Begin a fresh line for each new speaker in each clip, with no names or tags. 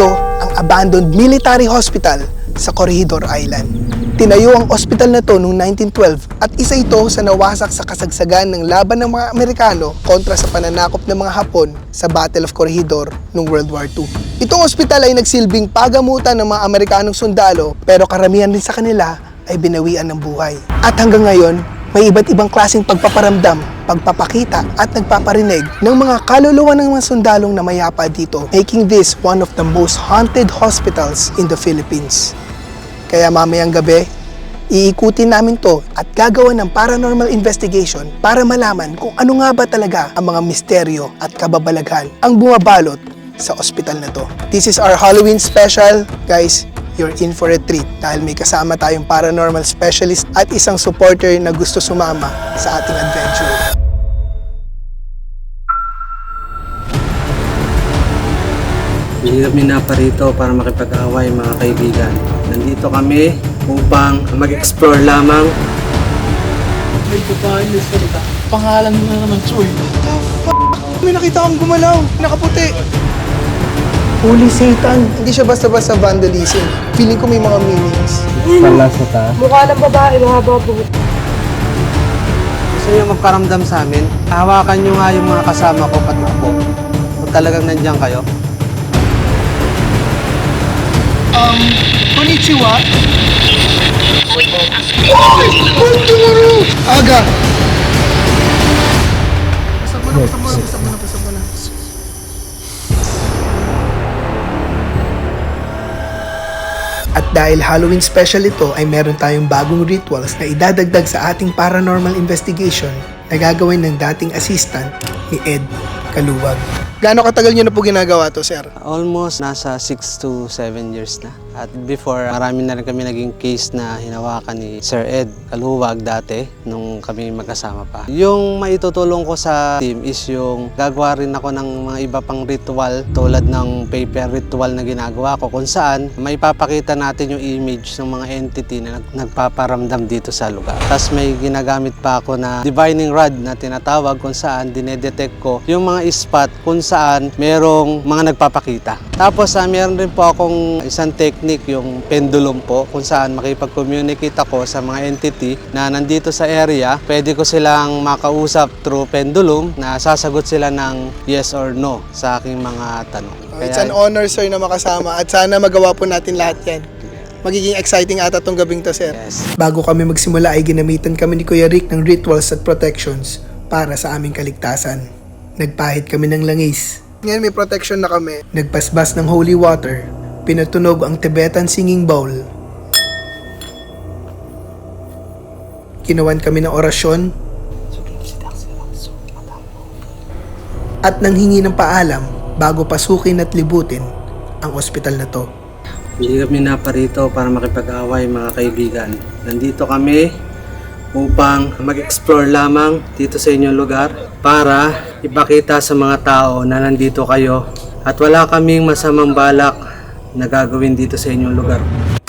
Ito ang abandoned military hospital sa Corregidor Island. Tinayo ang ospital na to noong 1912 at isa ito sa nawasak sa kasagsagan ng laban ng mga Amerikano kontra sa pananakop ng mga Hapon sa Battle of Corregidor noong World War II. Itong ospital ay nagsilbing pagamutan ng mga Amerikanong sundalo pero karamihan din sa kanila ay binawian ng buhay. At hanggang ngayon, may iba't ibang klaseng pagpaparamdam, pagpapakita at nagpaparinig ng mga kaluluwa ng mga sundalong na mayapa dito, making this one of the most haunted hospitals in the Philippines. Kaya mamayang gabi, iikutin namin to at gagawa ng paranormal investigation para malaman kung ano nga ba talaga ang mga misteryo at kababalaghan ang bumabalot sa ospital na to. This is our Halloween special. Guys, you're in for a treat dahil may kasama tayong paranormal specialist at isang supporter na gusto sumama sa ating adventure.
Hindi kami naparito para makipag-away mga kaibigan. Nandito kami upang mag-explore lamang.
May babae na salita. Pangalan mo na naman, Choy.
May nakita akong gumalaw, nakaputi. Holy Satan! Hindi siya basta-basta vandalism. Feeling ko may mga meanings.
Mukha ng babae, mahaba buhok.
Gusto niyo magkaramdam sa amin? Hawakan niyo nga yung mga kasama ko at ako. Kung talagang nandiyan kayo.
Konnichiwa? Aga! Pasok mo na. At dahil Halloween special ito ay meron tayong bagong rituals na idadagdag sa ating paranormal investigation na gagawin ng dating assistant ni Ed Kaluwag. Gaano katagal niyo na po ginagawa to, sir?
Almost nasa 6 to 7 years na. At before, marami na rin kami naging case na hinawakan ni Sir Ed Kaluwag dati nung kami magkasama pa. Yung maitutulong ko sa team is yung gagawa rin ako ng mga iba pang ritual tulad ng paper ritual na ginagawa ko kung saan maipapakita natin yung image ng mga entity na nagpaparamdam dito sa lugar. Tapos may ginagamit pa ako na divining rod na tinatawag kung saan dinedetect ko yung mga spot kung saan merong mga nagpapakita. Tapos meron rin po akong isang technique, yung pendulum po, kung saan makipag-communicate ako sa mga entity na nandito sa area. Pwede ko silang makausap through pendulum na sasagot sila ng yes or no sa aking mga tanong.
It's an honor, sir, na makasama at sana magawa po natin lahat yan. Magiging exciting ata tong gabing to, sir.
Yes.
Bago kami magsimula ay ginamitan kami ni Kuya Rick ng rituals at protections para sa aming kaligtasan. Nagpahid kami ng langis. Ngayon may protection na kami. Nagpasbas ng holy water. Pinatunog ang Tibetan singing bowl. Ginawan kami ng orasyon. At nanghingi ng paalam bago pasukin at libutin ang ospital na to.
Hindi kami naparito para makipag-away mga kaibigan. Nandito kami upang mag-explore lamang dito sa inyong lugar para ipakita sa mga tao na nandito kayo at wala kaming masamang balak na gagawin dito sa inyong lugar.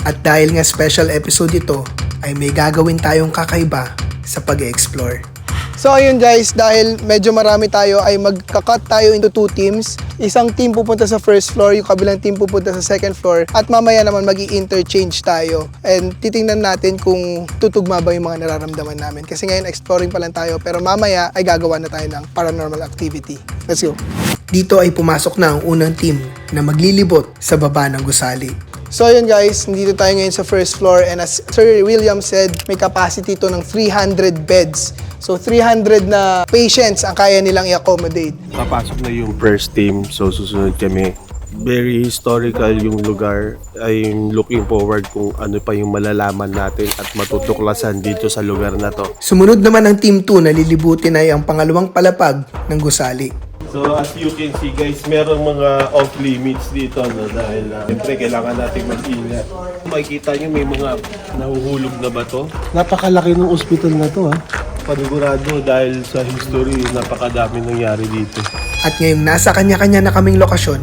At dahil nga special episode ito, ay may gagawin tayong kakaiba sa pag-explore. So ayun guys, dahil medyo marami tayo ay magka-cut tayo into 2 teams. Isang team pupunta sa first floor, yung kabilang team pupunta sa second floor. At mamaya naman mag-i-interchange tayo. And titingnan natin kung tutugma ba yung mga nararamdaman namin. Kasi ngayon exploring pa lang tayo, pero mamaya ay gagawa na tayo ng paranormal activity. Let's go! Dito ay pumasok na ang unang team na maglilibot sa baba ng gusali. So yun guys, nandito tayo ngayon sa first floor and as Sir William said, may capacity to ng 300 beds. So 300 na patients ang kaya nilang i-accommodate.
Papasok na yung first team, so susunod kami. Very historical yung lugar. I'm looking forward kung ano pa yung malalaman natin at matutuklasan dito sa lugar na to.
Sumunod naman ang Team 2 na lilibutin ay ang pangalawang palapag ng gusali.
So as you can see guys, merong mga off limits dito no, dahil siyempre kailangan natin mag-ingat. Makikita nyo may mga nahuhulog na bato. Napakalaki ng ospital na to ha. Panigurado dahil sa history, napakadami nangyari dito.
At ngayong nasa kanya-kanya na kaming lokasyon,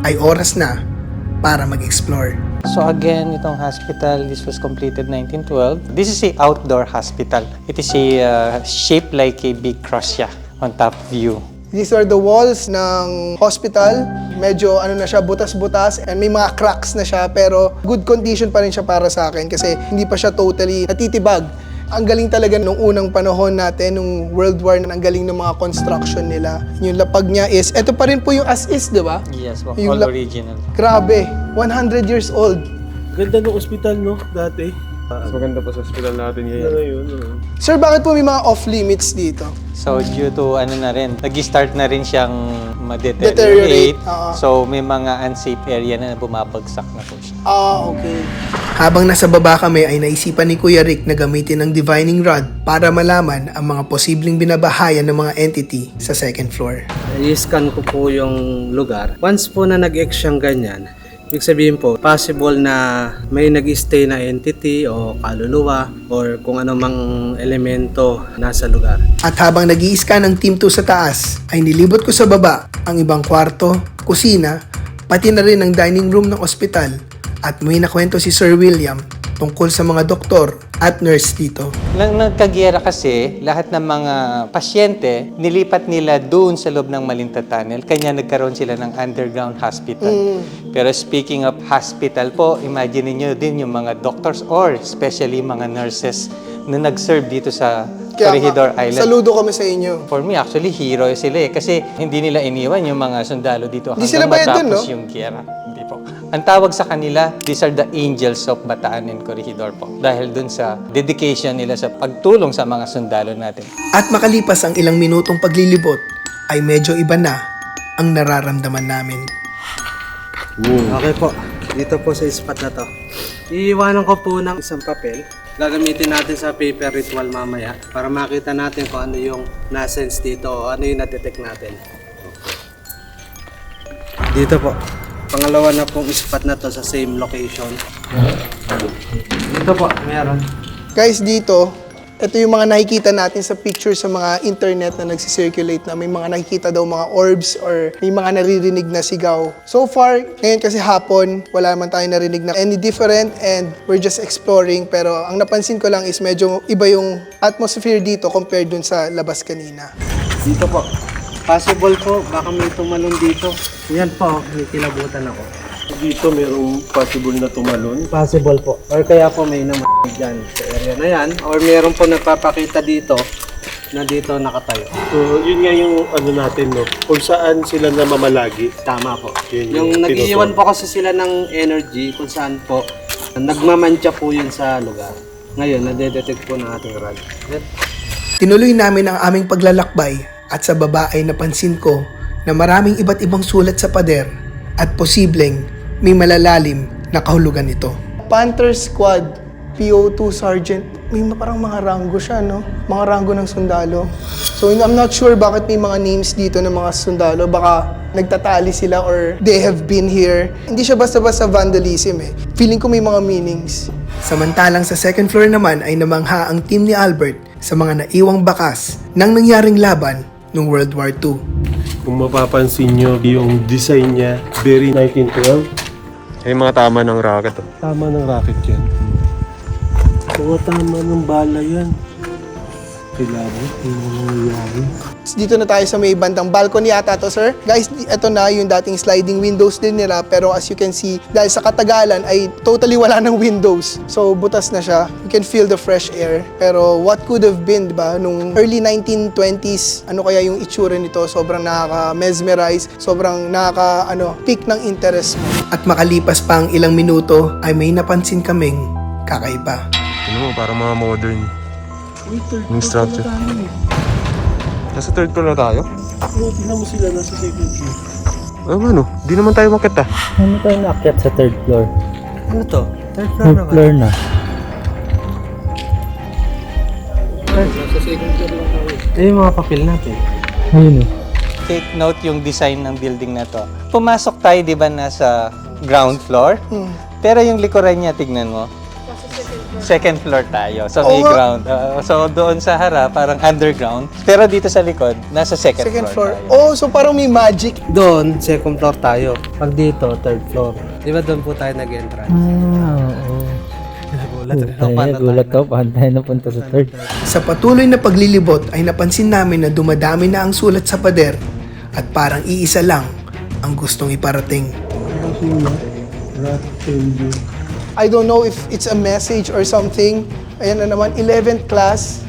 ay oras na para mag-explore.
So again, itong hospital, this was completed 1912. This is a outdoor hospital. It is a shaped like a big cross siya on top view.
These are the walls ng hospital. Medyo ano na siya, butas-butas and may mga cracks na siya pero good condition pa rin siya para sa akin kasi hindi pa siya totally natitibag. Ang galing talaga nung unang panahon natin, nung World War, ang galing ng mga construction nila. Yung lapag niya is, eto pa rin po yung as is, di ba?
Yes, po,
Yung
all original.
Grabe, 100 years old.
Ganda ng ospital, no? Dati.
Mas maganda pa sa hospital natin ngayon.
Ngayon,
Sir, bakit po may mga off-limits dito?
So due to ano na rin, nag-start na rin siyang
Deteriorate,
ma-deteriorate.
oo.
So may mga unsafe area na bumabagsak na po siya.
Okay. Habang nasa baba kami ay naisipan ni Kuya Rick na gamitin ng divining rod para malaman ang mga posibleng binabahayan ng mga entity sa second floor.
I-scan ko po yung lugar. Once po na nag-ex siyang ganyan, ibig sabihin po, possible na may nag-stay na entity o kaluluwa or kung ano mang elemento nasa lugar.
At habang nag-i-scan ang Team 2 sa taas, ay nilibot ko sa baba ang ibang kwarto, kusina, pati na rin ang dining room ng ospital at may nakwento si Sir William tungkol sa mga doktor at nurse dito.
Nang nagkagyera kasi, lahat ng mga pasyente, nilipat nila doon sa loob ng Malinta Tunnel, kanya nagkaroon sila ng underground hospital. Pero speaking of hospital po, imagine niyo din yung mga doctors or especially mga nurses na nag-serve dito sa Corregidor Island.
Saludo kami sa inyo.
For me, actually, hero sila eh. Kasi hindi nila iniwan yung mga sundalo dito
Hindi
hanggang
sila bayad dun,
matapos
no?
yung gyera. Hindi po. Ang tawag sa kanila, these are the angels of Bataan and Corregidor po. Dahil dun sa dedication nila sa pagtulong sa mga sundalo natin.
At makalipas ang ilang minutong paglilibot, ay medyo iba na ang nararamdaman namin.
Okay po, dito po sa spot na to. Iiwanan ko po ng isang papel. Gagamitin natin sa paper ritual mamaya para makita natin kung ano yung na-sense dito o ano yung na-detect natin. Dito po, pangalawa na pong spot na to sa same location. Dito po, meron.
Guys, dito, ito yung mga nakikita natin sa picture sa mga internet na nagsisirculate na may mga nakikita daw mga orbs or may mga naririnig na sigaw. So far, ngayon kasi hapon, wala man tayo narinig na any different and we're just exploring pero ang napansin ko lang is medyo iba yung atmosphere dito compared dun sa labas kanina.
Dito po. Possible po, baka may tumalon dito. Yan po, may kilabutan ako.
dito merong possible na tumalon.
Possible po. Or kaya po may naman dyan sa area na yan. Or meron po nagpapakita dito na dito nakatayo.
So, yun nga yung ano natin, no? Kung saan sila namamalagi.
Tama po.
Yun
Yung nag-iiwan po kasi sila ng energy kung saan po nagmamantya po yun sa lugar. Ngayon, nadedetect po ng ating rad.
Tinuloy namin ang aming paglalakbay at sa baba ay napansin ko na maraming iba't ibang sulat sa pader at posibleng may malalalim na kahulugan nito. Panther Squad, PO2 Sergeant, may parang mga ranggo siya, no? Mga ranggo ng sundalo. So I'm not sure bakit may mga names dito ng mga sundalo. Baka nagtatali sila or they have been here. Hindi siya basta-basta vandalism eh. Feeling ko may mga meanings. Samantalang sa second floor naman ay namangha ang team ni Albert sa mga naiwang bakas ng nangyaring laban noong World War II.
Kung mapapansin nyo, yung design niya, very 1912.
Yung mga tama ng rocket.
Tama ng rocket yan. Oo, tama ng bala yan. Kailangan, yung nangyayari.
Dito na tayo sa may bandang balcony ata to, sir. Guys, ito na yung dating sliding windows din nila. Pero as you can see, dahil sa katagalan ay totally wala ng windows. So, butas na siya. You can feel the fresh air. Pero what could have been, diba? Nung early 1920s, ano kaya yung itsura nito? Sobrang nakaka-mesmerize. Sobrang nakaka-peak ng interest mo. At makalipas pa ang ilang minuto, ay may napansin kaming kakaiba.
Ano mo, parang mga modern. Yung structure. Nasa third floor na tayo?
Oo, tingnan mo sila nasa second floor.
Ano? Di naman tayo makita.
Ano tayo naakyat sa third floor?
Ano to? Third floor
Third
na ba?
floor na.
Ito yung mga papel natin.
Ayun eh.
Take note yung design ng building na to. Pumasok tayo, di ba, nasa ground floor? Pero yung likuran niya, tignan mo. Second floor tayo. So, may ground. So, doon sa harap, parang underground. Pero dito sa likod, nasa second floor tayo.
Oh, so parang may magic.
Doon, second floor tayo. Pag dito, third floor. Di ba doon po tayo nag-entrance?
Oo.
Nagulat rin ako. Paano
Gulat ka, paano tayo napunta sa third?
Sa patuloy na paglilibot ay napansin namin na dumadami na ang sulat sa pader At parang iisa lang ang gustong iparating. I don't know if it's a message or something. Ayan na naman, 11th class.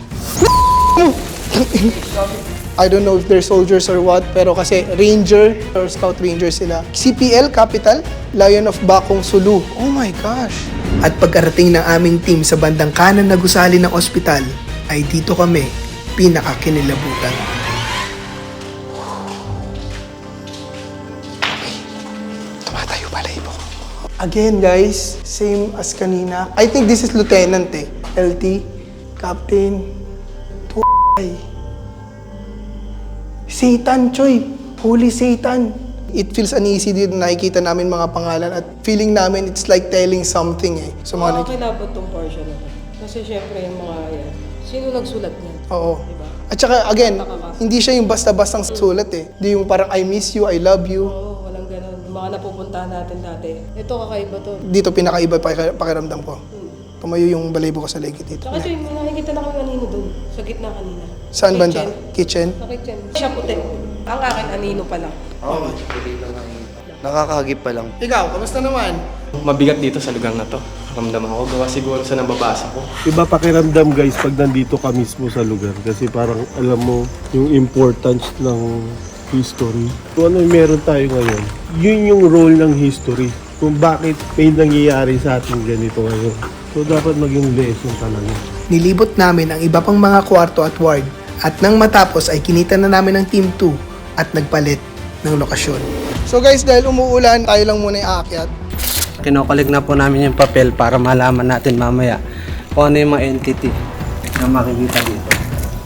I don't know if they're soldiers or what, pero kasi ranger or scout ranger sila. CPL, Capital, Lion of Bakong Sulu. Oh my gosh. At pagkarating ng aming team sa bandang kanan na gusali ng ospital, ay dito kami pinakakinilabutan. Okay, tumatayo pala ibo. Again guys, same as kanina. I think this is lieutenant eh. LT, Captain, Satan, Choy. Holy Satan. It feels uneasy din na nakikita namin mga pangalan at feeling namin it's like telling something eh. So, mga
Nakakilabot tong portion na to. Kasi syempre yung mga yan, sino nagsulat niyan?
Oo.
Diba?
At saka again, hindi siya yung basta-bastang sulat eh. Hindi yung parang I miss you, I love you.
Oo, walang ganun. Yung mga napupuntahan natin dati. Ito kakaiba to.
Dito pinakaiba pakiramdam ko. Tumayo yung balayibo ko sa legit dito.
Saka may nakikita na kami kanino doon. Sa gitna kanina.
Saan banda? Kitchen?
Sa kitchen. Siya puti. Ang akin anino pa lang.
Nakakahagip pa lang.
Ikaw, kamusta naman?
Mabigat dito sa lugar na to. Ramdam ako. Gawa siguro sa nababasa ko.
Iba pakiramdam guys pag nandito ka mismo sa lugar kasi parang alam mo yung importance ng history. Kung ano yung meron tayo ngayon, yun yung role ng history. Kung bakit may nangyayari sa atin ganito ngayon. So dapat maging lesson talaga.
Nilibot namin ang iba pang mga kwarto at ward at nang matapos ay kinita na namin ng Team 2 at nagpalit ng lokasyon. So guys, dahil umuulan, tayo lang muna aakyat.
Kinokoleg na po namin yung papel para malaman natin mamaya kung ano yung mga entity na makikita dito.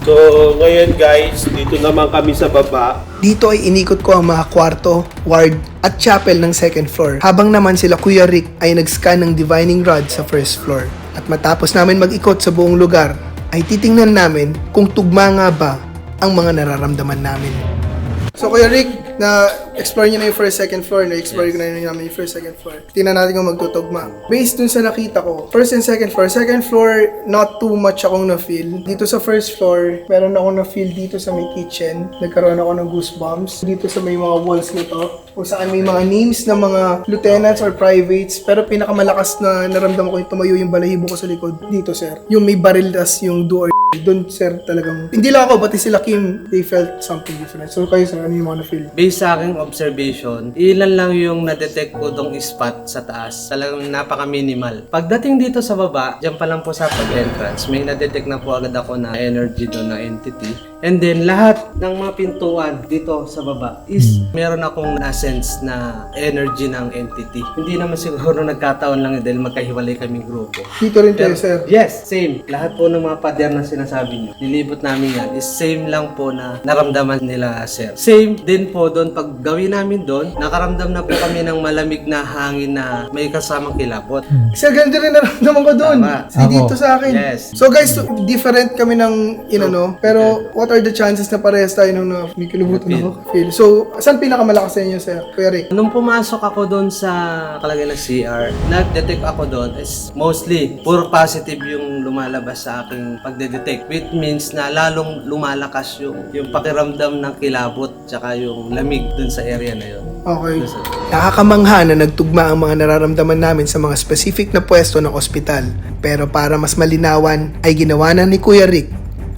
So ngayon guys, dito naman kami sa baba.
Dito ay inikot ko ang mga kwarto, ward at chapel ng second floor. Habang naman sila Kuya Rick ay nag-scan ng divining rod sa first floor. At matapos namin mag-ikot sa buong lugar, ay titingnan namin kung tugma nga ba ang mga nararamdaman namin. So Kuya Rick, na-explore niyo na yung first, second floor, na-explore ko na namin yung first, second floor. Tingnan natin kung magtutugma. Based dun sa nakita ko, first and second floor, not too much akong na-feel. Dito sa first floor, meron akong na-feel dito sa may kitchen. Nagkaroon ako ng goosebumps. Dito sa may mga walls nito, kung saan may mga names ng mga lieutenants or privates. Pero pinakamalakas na naramdaman ko yung tumayo yung balahibo ko sa likod. Dito, sir. Yung may baril as yung door. Doon, sir, talagang... Hindi lang ako, pati sila Kim, they felt something different. So kayo, sir, ano yung mga na-feel?
Based sa aking observation, ilan lang yung na-detect ko tong spot sa taas. Talagang napaka-minimal. Pagdating dito sa baba, dyan pa lang po sa pag-entrance, may na-detect na po agad ako na energy doon na entity. And then, lahat ng mga pintuan dito sa baba is meron akong na-sense na energy ng entity. Hindi naman siguro nagkataon lang dahil magkahiwalay kaming grupo.
Dito rin kayo, sir.
Yes, same. Lahat po ng mga pader na sinasabi nyo, nilibot namin yan, is same lang po na naramdaman nila, sir. Same din po doon, pag gawin namin doon, nakaramdam na po kami ng malamig na hangin na may kasamang kilabot.
Sir, ganito rin naramdaman ko doon.
Tama.
Dito sa akin.
Yes.
So guys, different kami ng pero what are the chances na parehas tayo nung may kilubutan ako? Feel. So, saan pinakamalakas sa inyo, sir? Kuya Rick?
Nung pumasok ako doon sa kalagay na CR, nag-detect ako doon is mostly pure positive yung lumalabas sa aking pagde-detect. Which means na lalong lumalakas yung pakiramdam ng kilabot tsaka yung lamig doon sa area na yun.
Okay. Nakakamangha na nagtugma ang mga nararamdaman namin sa mga specific na pwesto ng ospital. Pero para mas malinawan, ay ginawa na ni Kuya Rick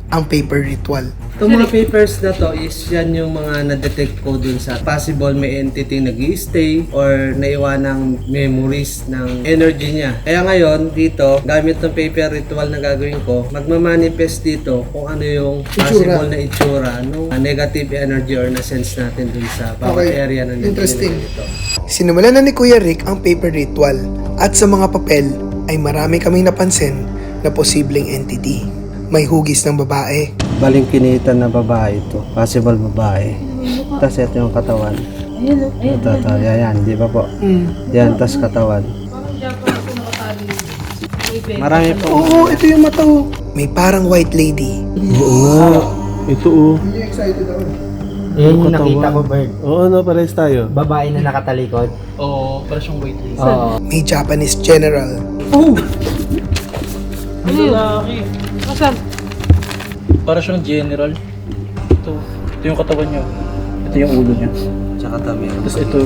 ang paper ritual.
Itong mga papers na to is yan yung mga na-detect ko dun sa possible may entity nag-i-stay or naiwan ng memories ng energy niya. Kaya ngayon, dito, gamit ng paper ritual na gagawin ko, magmamanifest dito kung ano yung possible na itsura ng negative energy or na-sense natin dun sa bawat area na
Interesting.
dito.
Sinimulan na ni Kuya Rick ang paper ritual at sa mga papel ay marami kaming napansin na posibleng entity. May hugis ng babae.
Balingkinitan na babae ito. Possible babae. Tapos ito yung katawan. Ito. Yan, di ba po? Yan, tas katawan. Marami po.
Oo, ito yung mata. May parang white lady.
Oo. Ito
Hindi excited ako.
Yan yung nakita ko, Bird.
Oo, pares tayo.
Babae na nakatalikod.
Oo, para siyang waitlist.
Oo.
May Japanese general.
Ang lalaki.
Asan?
Para siyang general. Ito yung katawan niya. Ito yung ulo niya.
Tsaka dami.
Tapos ito.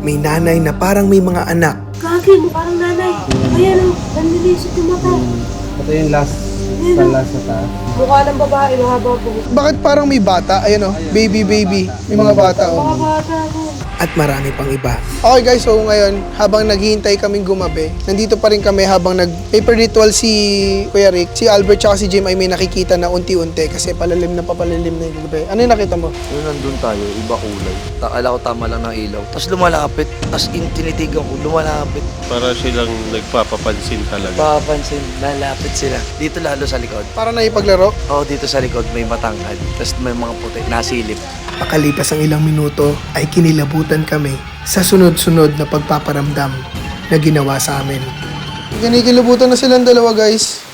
May nanay na parang may mga anak.
Gagi mo, parang nanay. Ayan o, nanlilisip yung mata.
Ito yung last na taas.
Mukha ng babae, mahaba po.
Bakit parang may bata? Ayan o, baby. May mga bata o.
Mga bata po.
At marami pang iba. Okay guys, so ngayon, habang naghihintay kaming gumabi, nandito pa rin kami habang nag-paper ritual si Kuya Rick, si Albert tsaka si Jim ay may nakikita na unti-unti kasi palalim na yung gabi. Ano yung nakita mo?
Nung nandun tayo, iba kulay. Akala ko tama lang ng ilaw. Tapos lumalapit. As in, tinitigan ko, lumalapit.
Para silang nagpapapansin talaga.
Papansin, lalapit sila. Dito lalo sa likod.
Para na ipaglaro.
Oo, dito sa likod may matangkad. Tapos may mga puti, nasilip.
Pakalipas ang ilang minuto ay kinilabutan kami sa sunod-sunod na pagpaparamdam na ginawa sa amin. Kinikilabutan na silang dalawa guys.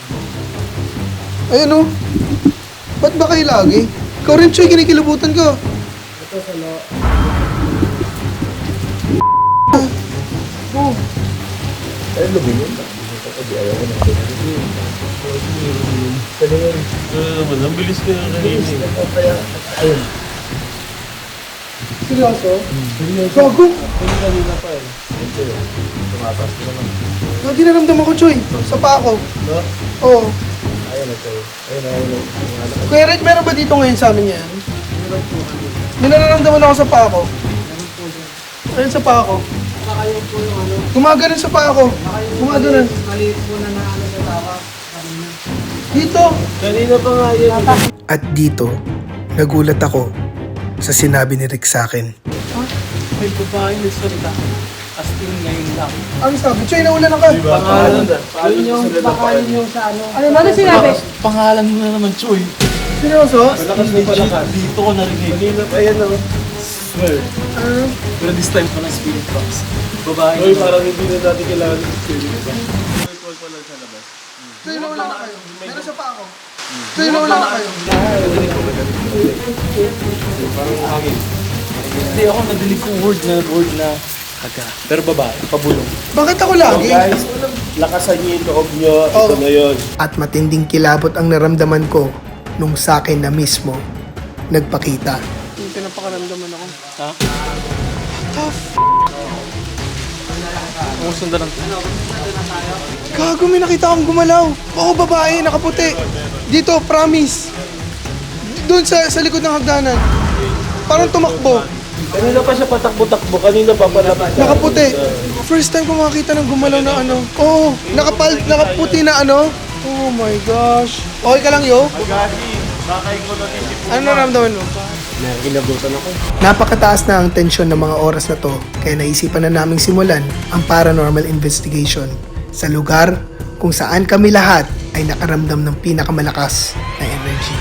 Ayan o. Ba't ba kayo lagi? Ikaw rin Choy, kinikilabutan ka.
Ang bilis ka na kanina.
Seryoso? Gago? Lagi naramdaman ko, Choy. Sa paa ko. Oo. Kuya Rick, meron ba dito ngayon sa amin yan? May nararamdaman ako sa paa ko. Ayun sa paa ko. Gumaganon sa paa ko. Gumaganon. Dito.
Kanina pa nga yan.
At dito, nagulat ako sa sinabi ni Rick sa akin.
May babae na salita. As in ngayon lang.
Ano sabi? Choy, naulan ka.
Pangalan.
Ano sinabi?
Pangalan mo na naman, Choy.
Seryoso?
Dito ko narinig.
Kanina pa yan ako.
Swear. Pero this time pa ng spirit box. Babae.
Uy, parang hindi na natin kailangan ng spirit ba? Virtual pa lang sa labas.
Choy, naulan ka kayo. Meron sa paa ko. Choy, naulan ka kayo.
Hindi ako nadilig kong word na kaga. Pero babae, pabulong.
Bakit ako lagi?
Guys, lakasan niyo yung loob niyo. Ito na yun.
At matinding kilabot ang naramdaman ko nung sa akin na mismo nagpakita. Yung pinapakaramdaman ako.
Ha? Ang sundan lang.
Gago, may nakita akong gumalaw. Oo, babae, nakaputi. Dito, promise. Doon sa likod ng hagdanan. Parang tumakbo.
Kanina pa siya patakbo-takbo. Kanina pa palapit.
Nakaputi. First time ko makakita ng gumalaw na ano. Oo, nakaputi na ano. Oh my gosh. Okay ka lang, yo? Ano naramdaman mo?
Nakinabutan ako.
Napakataas na ang tensyon ng mga oras na to, kaya naisipan na naming simulan ang paranormal investigation sa lugar kung saan kami lahat ay nakaramdam ng pinakamalakas na energy.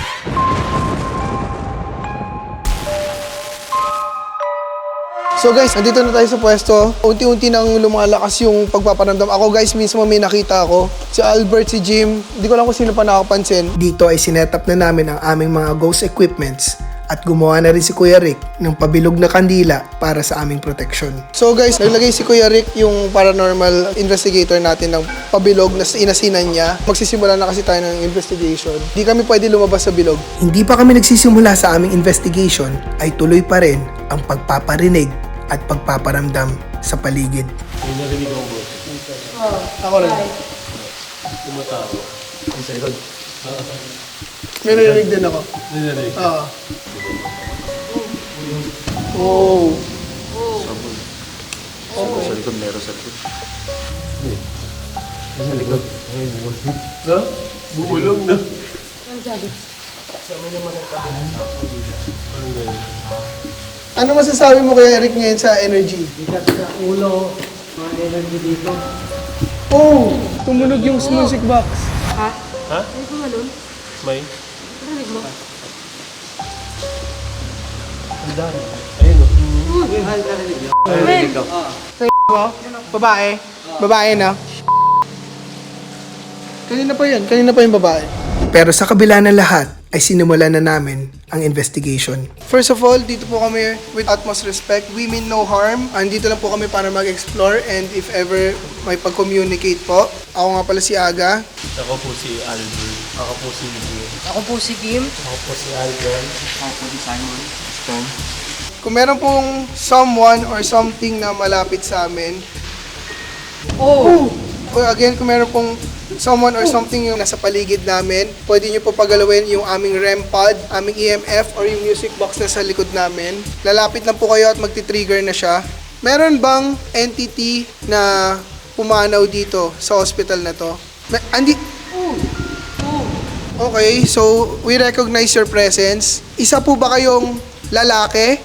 So guys, nandito na tayo sa pwesto. Unti-unti nang lumalakas yung pagpaparamdam. Ako guys, mismo may nakita ako. Si Albert, si Jim, hindi ko lang kung sino pa nakapansin. Dito ay sinetap na namin ang aming mga ghost equipments at gumawa na rin si Kuya Rick ng pabilog na kandila para sa aming protection. So guys, naglagay si Kuya Rick yung paranormal investigator natin ng pabilog na inasinan niya. Magsisimula na kasi tayo ng investigation. Di kami pwede lumabas sa bilog. Hindi pa kami nagsisimula sa aming investigation ay tuloy pa rin ang pagpaparinig at pagpaparamdam sa paligid.
May narinig ako.
Ako rin.
Tumatao.
May narinig din ako.
May narinig.
Oo. Oh.
Sa likod, meron sa likod.
No? Bumulong na.
Ano masasabi mo kay Eric ngayon sa energy?
Ulo, mga energy dito.
Oh, tumunog yung music box.
Ha?
Ha?
Ay, kung ano?
May?
Narinig mo?
Ayun o.
Babae? Babae na? Kanina pa yung babae. Pero sa kabila ng lahat, ay sinimulan na namin ang investigation. First of all, dito po kami with utmost respect. We mean no harm. Andito lang po kami para mag-explore and if ever may pag-communicate po. Ako nga pala si Aga.
Ako po si Albert.
Ako po si Jim.
Ako po si Kim.
Ako po si Alden. Ako po si Simon. Tom.
Kung meron pong someone or something na malapit sa amin, o again, kung meron pong someone or something yung nasa paligid namin, pwede nyo po pagalawin yung aming REM pod, aming EMF, or yung music box na sa likod namin. Lalapit lang po kayo at magti-trigger na siya. Meron bang entity na pumanaw dito sa hospital na to? Okay, so we recognize your presence. Isa po ba kayong lalaki?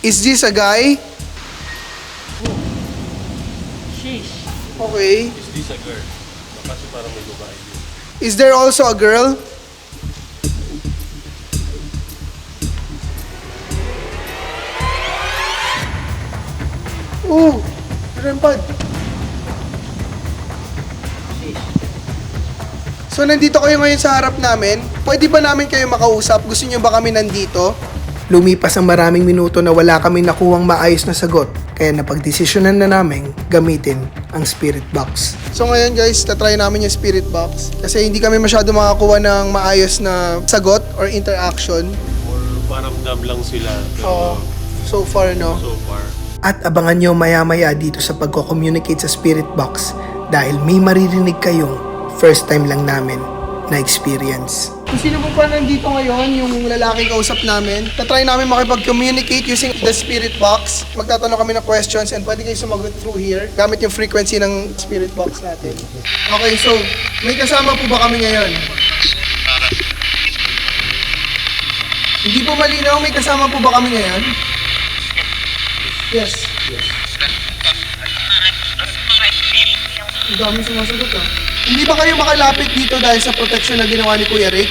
Is this a guy? Okay.
Is this a girl? Kasi parang may babae din.
Is there also a girl? Ooh, rempad. So nandito kayo ngayon sa harap namin. Pwede ba namin kayo makausap? Gusto niyo ba kami nandito? Lumipas ang maraming minuto na wala kaming nakuhang maayos na sagot. Kaya napagdesisyonan na namin gamitin ang spirit box. So ngayon guys, tatry namin yung spirit box. Kasi hindi kami masyado makakuha ng maayos na sagot or interaction.
Or paramdam lang sila.
Oo, so far no.
So far.
At abangan nyo maya-maya dito sa pagko-communicate sa spirit box dahil may maririnig kayong first time lang namin na experience. Kung sino po pa nandito ngayon, yung lalaking kausap namin, tatry namin makipag-communicate using the spirit box. Magtatanong kami ng questions and pwede kayo sumagot through here gamit yung frequency ng spirit box natin. Okay, so may kasama po ba kami ngayon? Hindi po malinaw, may kasama po ba kami ngayon? Yes. Ang dami sumasagot ah. Hindi ba kayo makalapit dito dahil sa protection na ginawa ni Kuya Rick?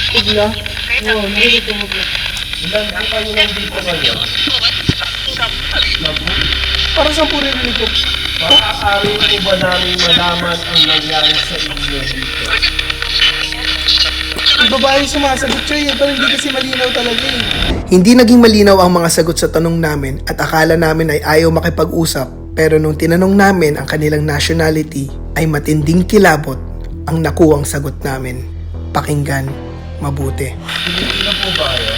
Huwag na. Oo, narinig ko huwag na.
Ilan po kayo nandito ngayon?
Parang saan po narinig ko?
Maaari po ba namin malaman ang nangyari sa inyo dito?
Yung babae sumasagot siya pero hindi kasi malinaw talaga eh. Hindi naging malinaw ang mga sagot sa tanong namin at akala namin ay ayaw makipag-usap. Pero nung tinanong namin ang kanilang nationality, ay matinding kilabot ang nakuwang sagot namin. Pakinggan mabuti.
Pilipino po ba kayo?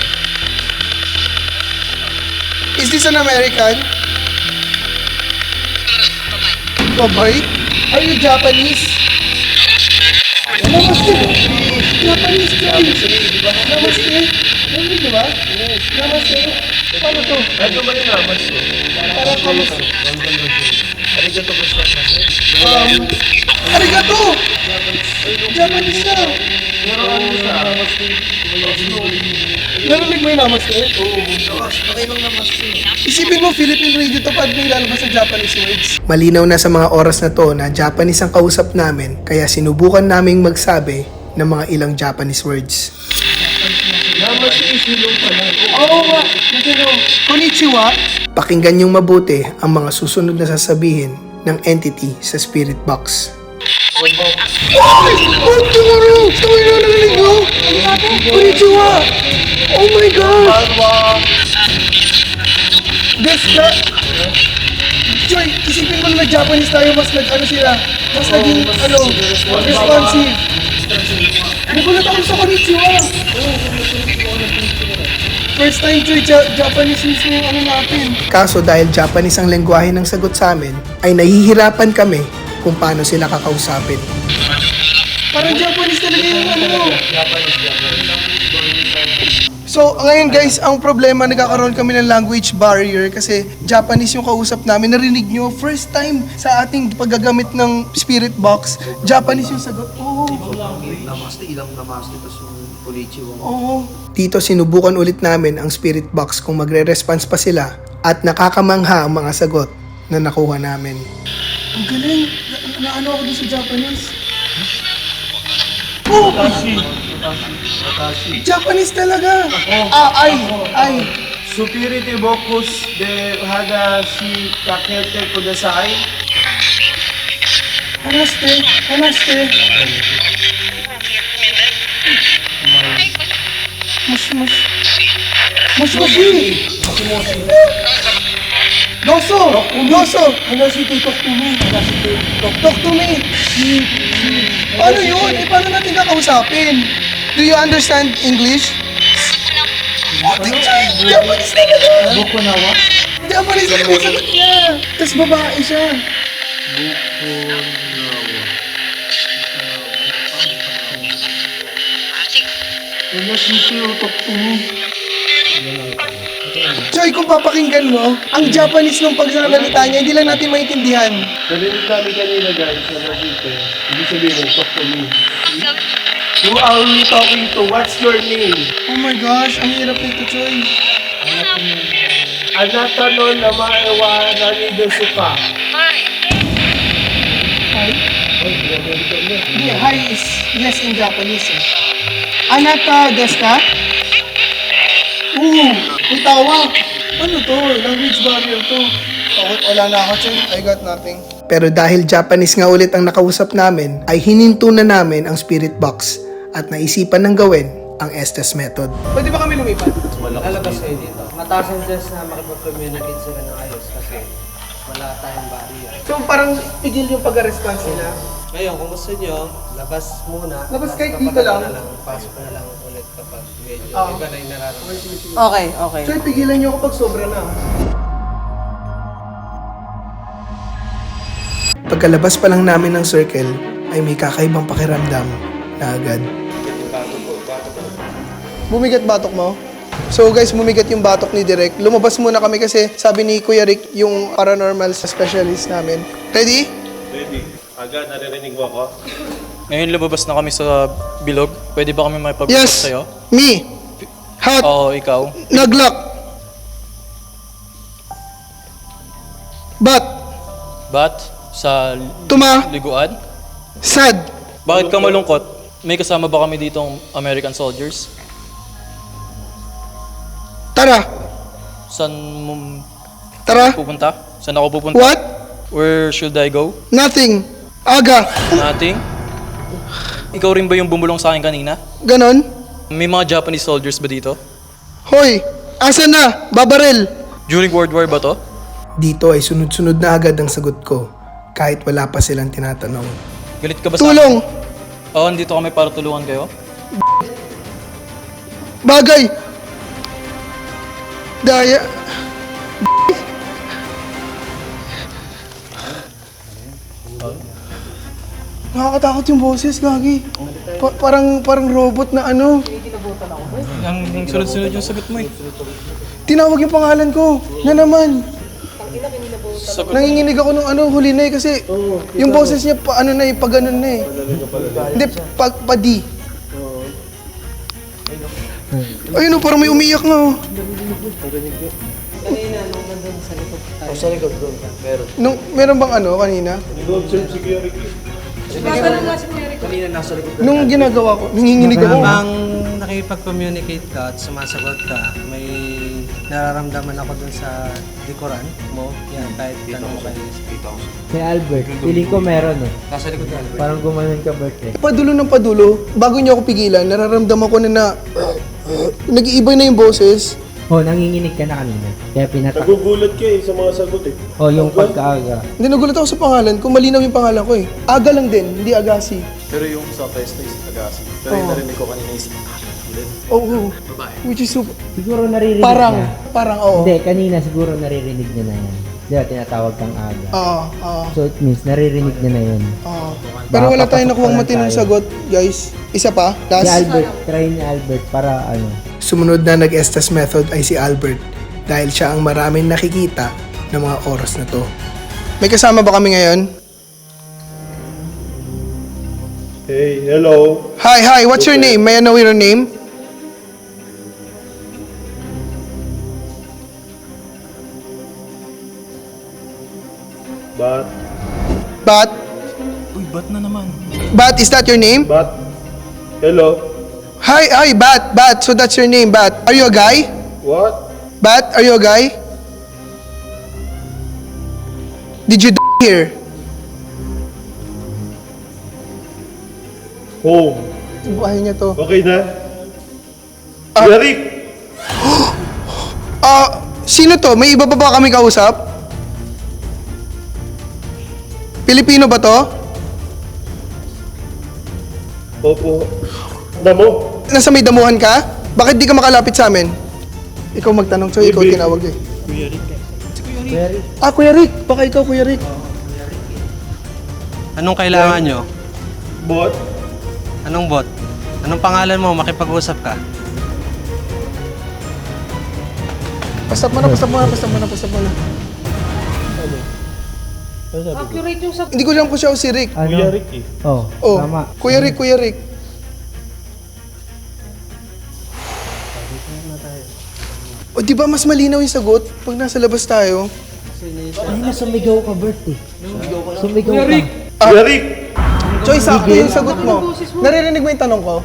Is this an American? Babay? Are you Japanese? Namaste. Japanese guy. Namaste. Namaste, di ba? Namaste. Paano to?
Ano ba yung naman po?
Parang kamusta?
Arigato po siya.
Arigato! Japanese na!
Pero ano siya?
Narinig mo yung namaste? Oo. Okay lang namaste. Isipin mo, Philippine radio to pag may lalabas sa Japanese words. Malinaw na sa mga oras na to na Japanese ang kausap namin, kaya sinubukan naming magsabi ng mga ilang Japanese words.
Namaste is hello pala.
Oo nga! Konnichiwa! Pakinggan niyong mabuti ang mga susunod na sasabihin ng entity sa spirit box. Ay! Oh, tomorrow! Tawin na narinig mo! Konnichiwa! Oh my God! This ka... Joy, isipin mo na Japanese tayo, mas nag-ano sila, mas naging, responsive. Nagulat ako sa konnichiwa! First time, Joy, Japanese mismo yung ano natin. Kaso dahil Japanese ang lengguwahe ng sagot sa amin, ay nahihirapan kami kung paano sila kakausapin. Parang Japanese talaga yung ano. So, ngayon guys, ang problema, nagkakaroon kami ng language barrier kasi Japanese yung kausap namin. Narinig nyo, first time sa ating paggagamit ng spirit box, Japanese yung sagot. Oo.
Namaste, ilang namaste, tapos yung konnichiwa.
Oo. Dito sinubukan ulit namin ang spirit box kung magre-response pa sila at nakakamangha ang mga sagot na nakuha namin. Ang galing! Naano ako dun sa Japanese? Oh! Japanese talaga! Ay!
Supirite bokus de hada si kakete kudasai.
Namaste! Moshi! Doso! Doso! Talk to me! Paano yun? Eh, paano natin kakausapin? Do you understand English? Japanese na gano'n!
Bukunawa?
Japanese na sagot niya! Tapos babae siya.
Wala sito, talk to me.
Choy, kung papakinggan mo, ang Japanese nung pagsasalita niya, hindi lang natin maintindihan.
Narinig namin kanina guys, na dito. Hindi sabihin, talk to me. Who are we talking to? What's your name?
Oh my gosh, ang hirap nito, Choy.
Anata no namae wa nani desu ka?
Hindi, hi is yes in Japanese eh. Anata desu ka? May tawa. Ano to? Language barrier to. Wala na ako, Choy. I got nothing. Pero dahil Japanese nga ulit ang nakausap namin, ay hininto na namin ang spirit box at naisipan ng gawin ang Estes method. Pwede ba kami lumipat?
Lalabas kayo dito. Mataas ang chance na makipag-communicate sila ng ayos kasi wala tayong barrier.
So parang pigil yung pag-response nila.
Ngayon, kung gusto nyo, labas muna.
Labas kahit
Kapag
dito lang?
pasok na lang ulit kapag medyo
Oo.
iba na yung nararamdaman. Okay.
Choy, pigilan niyo ako pag sobra na. Pagkalabas pa lang namin ng circle, ay may kakaibang pakiramdam na agad. Bumigat batok mo? So guys, bumigat yung batok ni Direk. Lumabas muna kami kasi sabi ni Kuya Rick, yung paranormal specialist namin. Ready?
Ready. Agad, naririnig mo ako?
Ngayon lumabas na kami sa bilog. Pwede ba kami may pag-usap
Yes!
sa'yo?
Me! Hot!
Oo, ikaw.
Naglock! Bat!
Bat? Sa
Tuma!
liguan?
Sad!
Bakit ka malungkot? May kasama ba kami ditong American soldiers?
Tara!
Saan mo
Tara!
pupunta? Saan ako pupunta?
What?
Where should I go?
Nothing! Aga!
Nothing? Ikaw rin ba yung bumulong sa akin kanina?
Ganon?
May mga Japanese soldiers ba dito?
Hoy! Asa na? Babarel!
During World War ba to?
Dito ay sunod-sunod na agad ang sagot ko kahit wala pa silang tinatanong.
Galit ka ba sa
Tulong!
Oo, andito kami para tulungan kayo.
Bagay! Daya! Nakakatakot yung boses, Gagi. Parang robot na ano.
Ang sunod-sunod yung sagot mo eh.
Tinawag yung pangalan ko. Na naman.
Sagot.
Nanginginig ako nung huli na eh kasi yung boses niya pa ano na eh, pag ganun na eh. Hindi, pa-di. Ayun oh, parang may umiyak na oh.
Kanina, nung nandun sa likod tayo.
Nung, meron bang kanina?
Nag-observe si Kuya Ricky.
Nung ginagawa ko, nanginginig ako.
Habang nakipag-communicate ka at sumasagot ka, may nararamdaman ako dun sa likuran mo. Yan, kahit tanong mo kayo.
Kay Albert, feeling ko meron eh.
Nasa likod ka, Albert.
Parang gumanon ka, Bert eh.
Padulo ng padulo, bago niyo ako pigilan, nararamdaman ko na nag-iiba na yung boses.
Oh, nanginginig ka na kanina. Kaya pinatak.
Nagugulat ka sa mga sagot eh.
Oh, yung pagkaaga.
Hindi, nagulat ako sa pangalan ko, malinaw yung pangalan ko eh. Aga lang din, hindi Agassi.
Pero yung sa test is Agassi. Pero yung narinig ko kanina is ulit.
Oo. Which is super.
Siguro naririnig
Parang,
niya.
oo.
Hindi, kanina siguro naririnig niya na yan. Di ba, tinatawag kang aga.
Oo.
So it means naririnig niya na yun.
Oo. Pero wala tayong nakuhang matinong sagot, guys. Isa pa,
Si
last.
Albert, try ni Albert para ano.
Sumunod na nag-Estes method ay si Albert dahil siya ang maraming nakikita ng mga oras na to. May kasama ba kami ngayon?
Hey, hello.
Hi, what's your name? May I know your name?
Bat.
Bat?
Uy, ba't na naman?
Bat, is that your name?
Bat. Hello.
Hi, Bat. So that's your name, Bat. Are you a guy?
What?
Bat, are you a guy? Did you here?
Home.
Bahay niya to.
Okay na? Kuya Rick!
Sino to? May iba pa ba kami kausap? Pilipino ba to?
Opo. Damo.
Nasa may damuhan ka? Bakit di ka makalapit sa amin? Ikaw magtanong, so ikaw
Bibi.
tinawag eh.
Kuya Rick.
Ah, Kuya Rick. Baka ikaw, Kuya Rick.
Anong kailangan nyo?
Bot.
Anong bot? Anong pangalan mo? Makipag-usap ka.
Pasap mo na.
Accurate yung sa...
Hindi ko alam kung siya o si Rick.
Ano?
Kuya Rick eh.
Oh,
Oh,
tama.
Kuya Rick. O di ba mas malinaw yung sagot pag nasa labas tayo?
Ay, sumigaw ka, Bert eh. Sumigaw ka.
Kuya Rick!
Choy, sakto yung sagot mo. Naririnig mo yung tanong ko?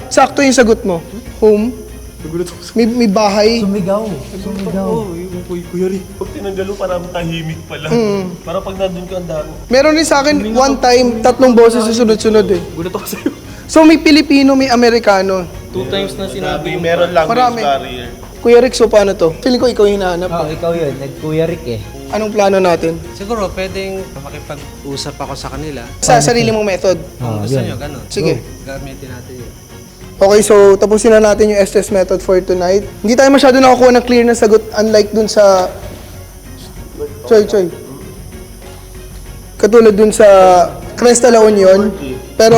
Sakto yung sagot mo. Home? May bahay?
Sumigaw.
Kuya Rick. Pag tinanggal mo, parang tahimik pala. Para pag nandun ka, ang dami.
Meron rin sa akin, one time, 3 boses susunod-sunod eh.
Gulat ako sa'yo.
So may Pilipino, may Amerikano.
2 times na sinabi yung...
Meron language
Marami.
barrier.
Kuya Rick, so paano to? Feeling ko ikaw yung hinahanap.
Oh, ikaw yun. Nag-Kuya Rick eh.
Anong plano natin?
Siguro, pwedeng makipag-usap ako sa kanila.
Sa sarili mong method.
Kung
Oh,
gusto
yun.
nyo, ganun.
Sige.
Gamitin natin yun.
Okay, so tapusin na natin yung STS method for tonight. Hindi tayo masyado nakakuha ng clear na sagot unlike dun sa... Choy. Katulad dun sa Cresta La Union. Pero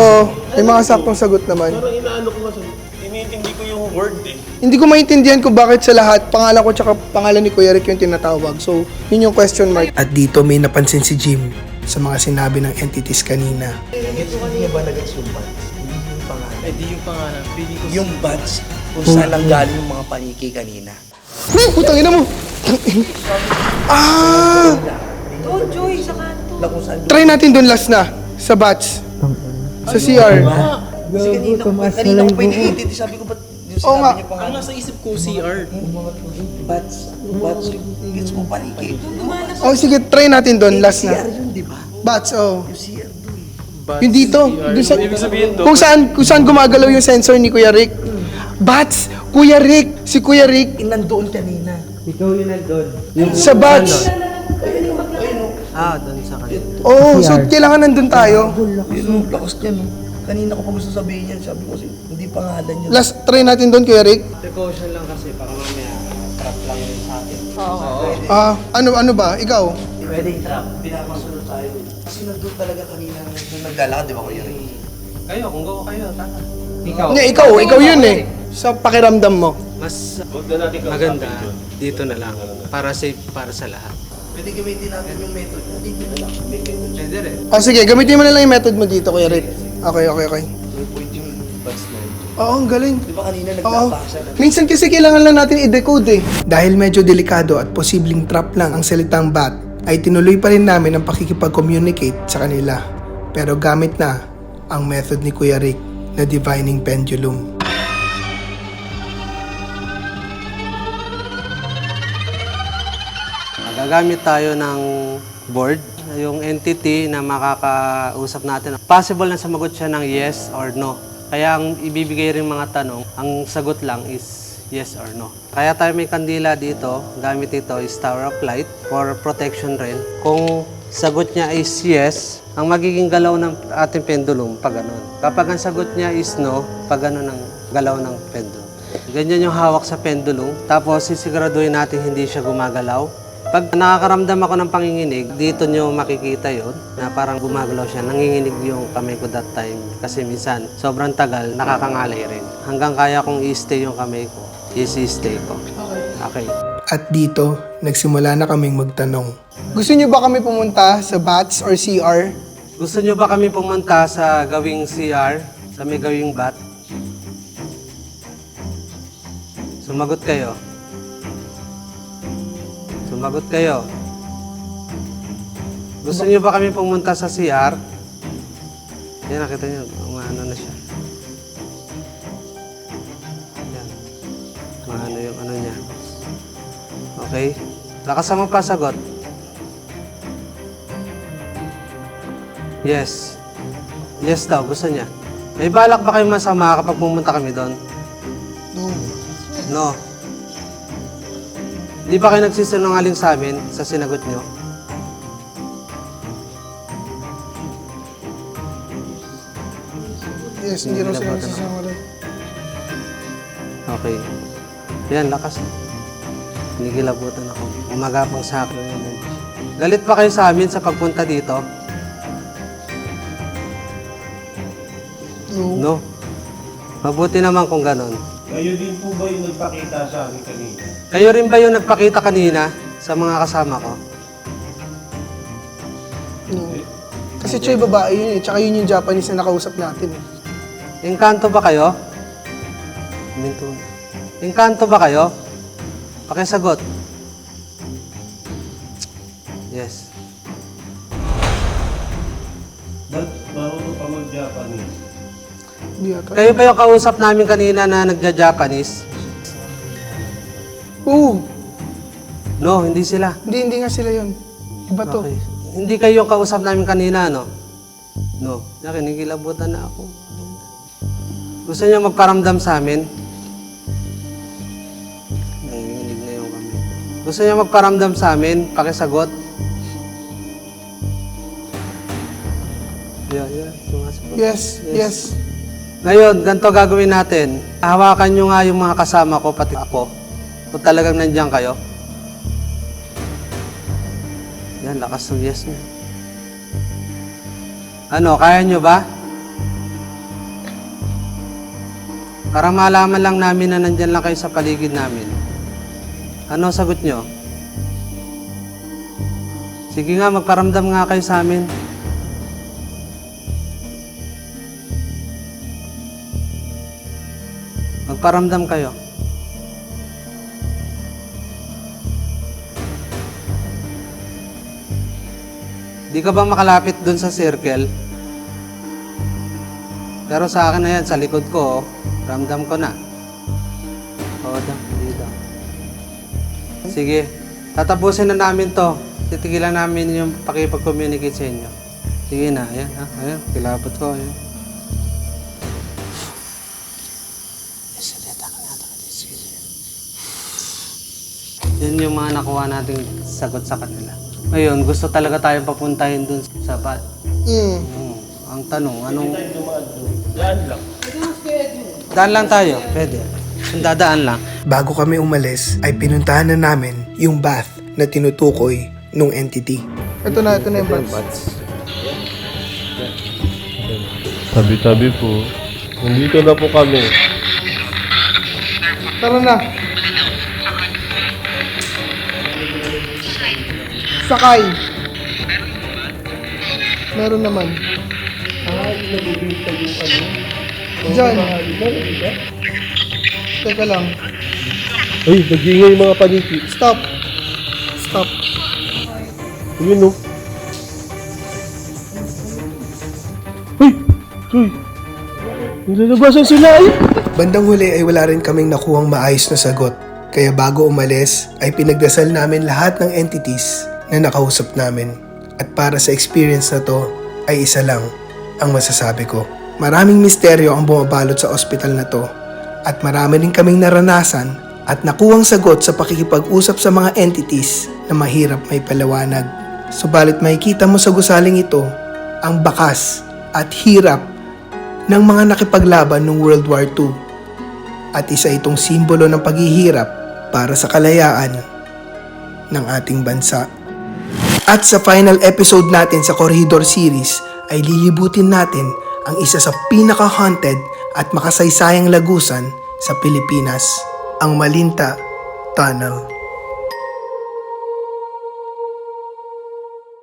may mga saktong sagot naman.
Parang inaano ko nga sa... Iniintindi ko yung word eh.
Hindi ko maintindihan kung bakit sa lahat, pangalan ko tsaka pangalan ni Kuya Rick yung tinatawag. So, yun yung question mark. At dito may napansin si Jim sa mga sinabi ng entities kanina.
Yung pangalan. Pili ko
Yung bats, kung saan lang galing yung mga paniki kanina.
Putang ina mo! Ah!
Oh, Joy, sa kanto.
Try natin dun last na, sa batch. Sa CR.
Kasi kanina ko pa iniintindi, sabi ko ba't yung
Oo nga.
sinabi niyo
Ang
pangalan?
nasa isip ko, CR.
Bats, gets mo paniki.
Oh, sige, try natin dun last
CR
na.
yun, di ba?
Batch, oh.
Yung CR doon.
Yung dito. Dun sa,
Ibig sabihin to,
kung saan gumagalaw yung sensor ni Kuya Rick. Batch! Kuya Rick! Si Kuya Rick!
Nandoon kanina.
Ikaw yun nandun.
Sa batch!
Doon sa kanila.
Oo, so kailangan nandun tayo.
Yun, lakas niya no. Kanina ko pa gusto sabihin yan, sabi ko kasi hindi pangalan yun.
Last, try natin dun, Kuya Rick.
Precaution lang kasi, baka mamaya trap lang yun sa atin.
Ano ba? Ikaw?
Pwedeng trap, pinapasulo tayo. Kasi nandun talaga kanina nung naglalakad, di ba Kuya Rick?
Kayo, kung go kayo, tata.
Ikaw.
Hindi, ikaw yun eh. Sa pakiramdam mo.
Mas
Huwag na natin
maganda
kausapin doon.
dito na lang. Para safe para sa lahat.
Pwede gamitin natin yung method. Hindi na lang. May method.
Pwede rin.
Sige, gamitin mo na lang yung method mo dito, Kuya Rick. Okay.
May point yung bats na yun.
Oo, ang galing.
Di ba kanina
Oo.
nagpapasa na?
Minsan kasi kailangan lang natin i-decode eh. Dahil medyo delikado at posibleng trap lang ang salitang bat, ay tinuloy pa rin namin ang pakikipag-communicate sa kanila. Pero gamit na ang method ni Kuya Rick na divining pendulum.
Gagamit tayo ng board, yung entity na makakausap natin. Possible na sumagot siya ng yes or no. Kaya ang ibibigay rin mga tanong, ang sagot lang is yes or no. Kaya tayo may kandila dito, gamit ito is Tower of Light for protection rin. Kung sagot niya is yes, ang magiging galaw ng ating pendulum, pag ganun. Kapag ang sagot niya is no, pag ganun ang galaw ng pendulum. Ganyan yung hawak sa pendulum, tapos sisiguraduhin natin hindi siya gumagalaw. Pag nakakaramdam ako ng panginginig, dito nyo makikita yon na parang gumagalaw siya. Nanginginig yung kamay ko that time. Kasi minsan, sobrang tagal, nakakangalay rin. Hanggang kaya kong i-stay yung kamay ko, i-stay ko. Okay.
At dito, nagsimula na kaming magtanong. Gusto niyo ba kami pumunta sa BATS or CR?
Gusto nyo ba kami pumunta sa gawing CR, sa may gawing bat? Sumagot kayo. Sumagot kayo. Gusto niyo ba kami pumunta sa CR? Yan, nakita niyo, umaano na siya. Yan. Umaano yung ano niya. Okay? Lakas mo pa sagot. Yes. Yes daw, gusto niya. May balak ba kayong masama kapag pumunta kami doon? No. Di ba kayo nagsisinungaling sa amin sa sinagot nyo?
Yes, hindi raw sila
Kinikilabutan ako.
nasasama rin.
Okay. Yan, lakas. Kinikilabutan ako. Umagapang sa akin. Galit pa kayo sa amin sa pagpunta dito?
No.
No. Mabuti naman kung ganon.
Kayo din po ba yung nagpakita sa akin kanina?
Kayo rin ba yung nagpakita kanina sa mga kasama ko?
No. Kasi Choy, babae yun eh. Tsaka yun yung Japanese na nakausap natin eh.
Engkanto ba kayo? Minto na. Engkanto ba kayo? Pakisagot. Yes.
Ba't marunong pa mag-Japanese?
Hindi ata.
Kayo ba yung kausap namin kanina na nagja-Japanese?
Oo.
No, hindi sila.
Hindi nga sila yun. Iba to.
Okay. Hindi kayo yung kausap namin kanina, no? No. Nakinikilabutan na ako. Gusto niyo magparamdam sa amin? Nanginginig na yung kami. Gusto niyo magparamdam sa amin? Pakisagot. Yeah. Sumasagot.
Yes.
Ngayon, ganito gagawin natin. Hawakan nyo nga yung mga kasama ko, pati ako. Kung talagang nandiyan kayo. Yan, lakas ng yes nyo. Ano, kaya nyo ba? Para malaman lang namin na nandyan lang kayo sa paligid namin. Ano sagot nyo? Sige nga, magparamdam nga kayo sa amin. Magparamdam kayo. Di ka ba makalapit dun sa circle? Pero sa akin na yan, sa likod ko, ramdam ko na. Oo, dito. Sige, tatapusin na namin to. Titigilan namin yung pakipag-communicate sa inyo. Sige na, ayan ha, ayan, kilapot ko, ayan. Yan yung mga nakuha nating sagot sa kanila. Ngayon, gusto talaga tayong papuntahin dun sa bat. Ang tanong, anong...
Daan lang.
Daan lang tayo, pwede. Dadaan lang.
Bago kami umalis, ay pinuntahan na namin yung bath na tinutukoy nung entity. Ito na yung bath.
Tabi-tabi po. Nandito na po kami.
Tara na. Sakay. Meron naman.
Nabibigta yung ano.
Diyan. Teka lang.
Ay, nag-iingay yung mga paniki.
Stop.
Ayun no. Uy! Nilalabasan sila ay!
Bandang huli ay wala rin kaming nakuhang maayos na sagot. Kaya bago umalis ay pinagdasal namin lahat ng entities na nakausap namin. At para sa experience na to ay isa lang ang masasabi ko. Maraming misteryo ang bumabalot sa ospital na to at marami rin kaming naranasan at nakuhang sagot sa pakikipag-usap sa mga entities na mahirap may paliwanag. Subalit makikita mo sa gusaling ito ang bakas at hirap ng mga nakipaglaban noong World War II at isa itong simbolo ng paghihirap para sa kalayaan ng ating bansa. At sa final episode natin sa Corridor series ay lilibutin natin ang isa sa pinaka-haunted at makasaysayang lagusan sa Pilipinas, ang Malinta Tunnel.